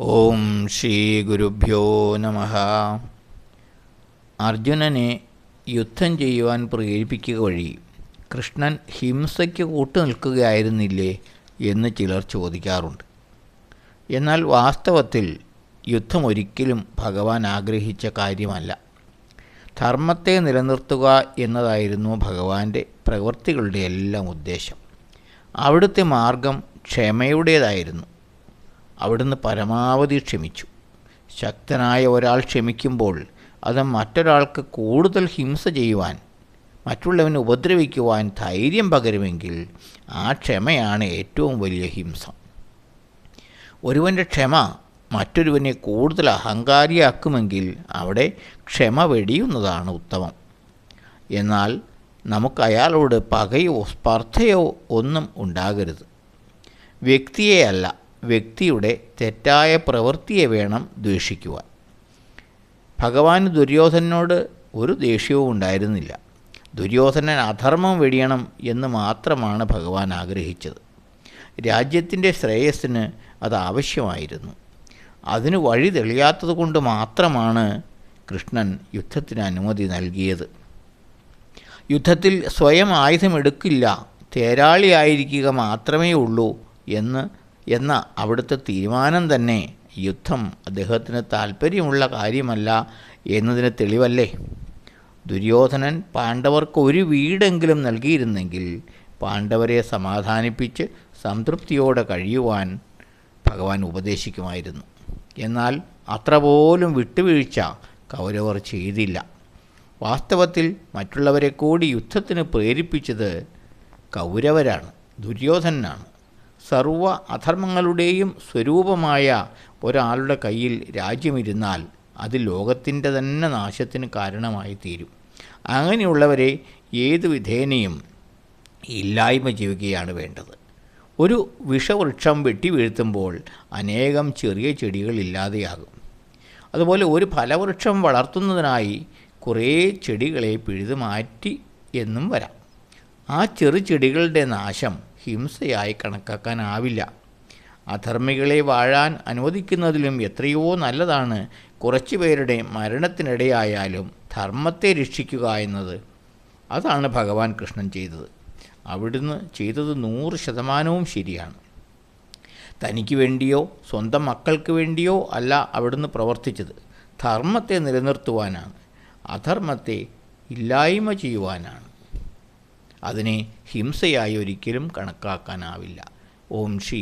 ഓം ശ്രീ ഗുരുഭ്യോ നമഃ. അർജുനനെ യുദ്ധം ചെയ്യുവാൻ പ്രേരിപ്പിക്കുക വഴി കൃഷ്ണൻ ഹിംസയ്ക്ക് കൂട്ടുനിൽക്കുകയായിരുന്നില്ലേ എന്ന് ചിലർ ചോദിക്കാറുണ്ട്. എന്നാൽ വാസ്തവത്തിൽ യുദ്ധം ഒരിക്കലും ഭഗവാൻ ആഗ്രഹിച്ച കാര്യമല്ല. ധർമ്മത്തെ നിലനിർത്തുക എന്നതായിരുന്നു ഭഗവാന്റെ പ്രവൃത്തികളുടെ എല്ലാം ഉദ്ദേശം. അവിടുത്തെ മാർഗം ക്ഷമയുടേതായിരുന്നു. അവിടുന്ന് പരമാവധി ക്ഷമിച്ചു. ശക്തനായ ഒരാൾ ക്ഷമിക്കുമ്പോൾ അത് മറ്റൊരാൾക്ക് കൂടുതൽ ഹിംസ ചെയ്യുവാൻ, മറ്റുള്ളവനെ ഉപദ്രവിക്കുവാൻ ധൈര്യം പകരുമെങ്കിൽ ആ ക്ഷമയാണ് ഏറ്റവും വലിയ ഹിംസ. ഒരുവൻ്റെ ക്ഷമ മറ്റൊരുവനെ കൂടുതൽ അഹങ്കാരിയാക്കുമെങ്കിൽ അവിടെ ക്ഷമ വെടിയുന്നതാണ് ഉത്തമം. എന്നാൽ നമുക്ക് അയാളോട് പകയോ സ്പർദ്ധയോ ഒന്നും ഉണ്ടാകരുത്. വ്യക്തിയെയല്ല, വ്യക്തിയുടെ തെറ്റായ പ്രവൃത്തിയെ വേണം ദ്വേഷിക്കുവാൻ. ഭഗവാന് ദുര്യോധനോട് ഒരു ദേഷ്യവും ഉണ്ടായിരുന്നില്ല. ദുര്യോധനൻ അധർമ്മം വെടിയണം എന്ന് മാത്രമാണ് ഭഗവാൻ ആഗ്രഹിച്ചത്. രാജ്യത്തിൻ്റെ ശ്രേയസ്സിന് അത് ആവശ്യമായിരുന്നു. അതിന് വഴി തെളിയാത്തതുകൊണ്ട് മാത്രമാണ് കൃഷ്ണൻ യുദ്ധത്തിന് അനുമതി നൽകിയത്. യുദ്ധത്തിൽ സ്വയം ആയുധമെടുക്കില്ല, തേരാളിയായിരിക്കുക മാത്രമേ ഉള്ളൂ എന്ന അവിടുത്തെ തീരുമാനം തന്നെ യുദ്ധം അദ്ദേഹത്തിന് താല്പര്യമുള്ള കാര്യമല്ല എന്നതിന് തെളിവല്ലേ. ദുര്യോധനൻ പാണ്ഡവർക്ക് ഒരു വീടെങ്കിലും നൽകിയിരുന്നെങ്കിൽ പാണ്ഡവരെ സമാധാനിപ്പിച്ച് സംതൃപ്തിയോടെ കഴിയുവാൻ ഭഗവാൻ ഉപദേശിക്കുമായിരുന്നു. എന്നാൽ അത്ര പോലും വിട്ടുവീഴ്ച കൗരവർ ചെയ്തില്ല. വാസ്തവത്തിൽ മറ്റുള്ളവരെ കൂടി യുദ്ധത്തിന് പ്രേരിപ്പിച്ചത് കൗരവരാണ്, ദുര്യോധനനാണ്. സർവ അധർമ്മങ്ങളുടെയും സ്വരൂപമായ ഒരാളുടെ കയ്യിൽ രാജ്യമിരുന്നാൽ അത് ലോകത്തിൻ്റെ തന്നെ നാശത്തിന് കാരണമായി തീരും. അങ്ങനെയുള്ളവരെ ഏതു വിധേനയും ഇല്ലായ്മ ചെയ്യുകയാണ് വേണ്ടത്. ഒരു വിഷവൃക്ഷം വെട്ടിവീഴ്ത്തുമ്പോൾ അനേകം ചെറിയ ചെടികൾ ഇല്ലാതെയാകും. അതുപോലെ ഒരു ഫലവൃക്ഷം വളർത്തുന്നതിനായി കുറേ ചെടികളെ പിഴുതു മാറ്റി എന്നും വരാം. ആ ചെറുചെടികളുടെ നാശം ഹിംസയായി കണക്കാക്കാനാവില്ല. അധർമ്മികളെ വാഴാൻ അനുവദിക്കുന്നതിലും എത്രയോ നല്ലതാണ് കുറച്ചു പേരുടെ മരണത്തിനിടയായാലും ധർമ്മത്തെ രക്ഷിക്കുക എന്നത്. അതാണ് ഭഗവാൻ കൃഷ്ണൻ ചെയ്തത്. അവിടുന്ന് ചെയ്തത് 100% ശരിയാണ്. തനിക്ക് വേണ്ടിയോ സ്വന്തം മക്കൾക്ക് വേണ്ടിയോ അല്ല അവിടുന്ന് പ്രവർത്തിച്ചത്. ധർമ്മത്തെ നിലനിർത്തുവാനാണ്, അധർമ്മത്തെ ഇല്ലായ്മ ചെയ്യുവാനാണ്. അതിനെ ഹിംസയായി ഒരിക്കലും കണക്കാക്കാനാവില്ല. ഓം ശ്രീ